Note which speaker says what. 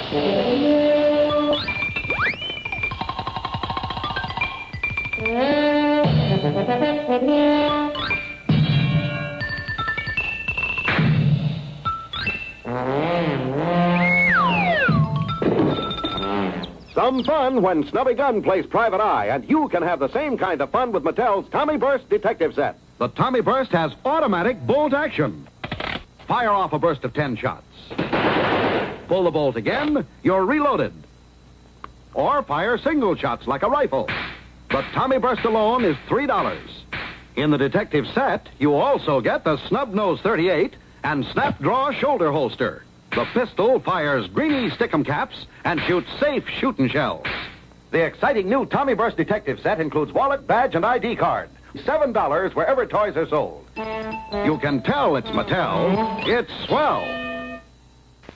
Speaker 1: Some fun when Snubby Gun plays Private Eye, and you can have the same kind of fun with Mattel's Tommy Burst Detective Set.
Speaker 2: The Tommy Burst has automatic bolt action. Fire off a burst of 10 shots. Pull the bolt again, you're reloaded. Or fire single shots like a rifle. The Tommy Burst alone is $3. In the Detective Set, you also get the Snub Nose 38 and Snap Draw Shoulder Holster. The pistol fires greeny stickum caps and shoots safe shooting shells. The exciting new Tommy Burst Detective Set includes wallet, badge, and ID card. $7 wherever toys are sold. You can tell it's Mattel. It's swell.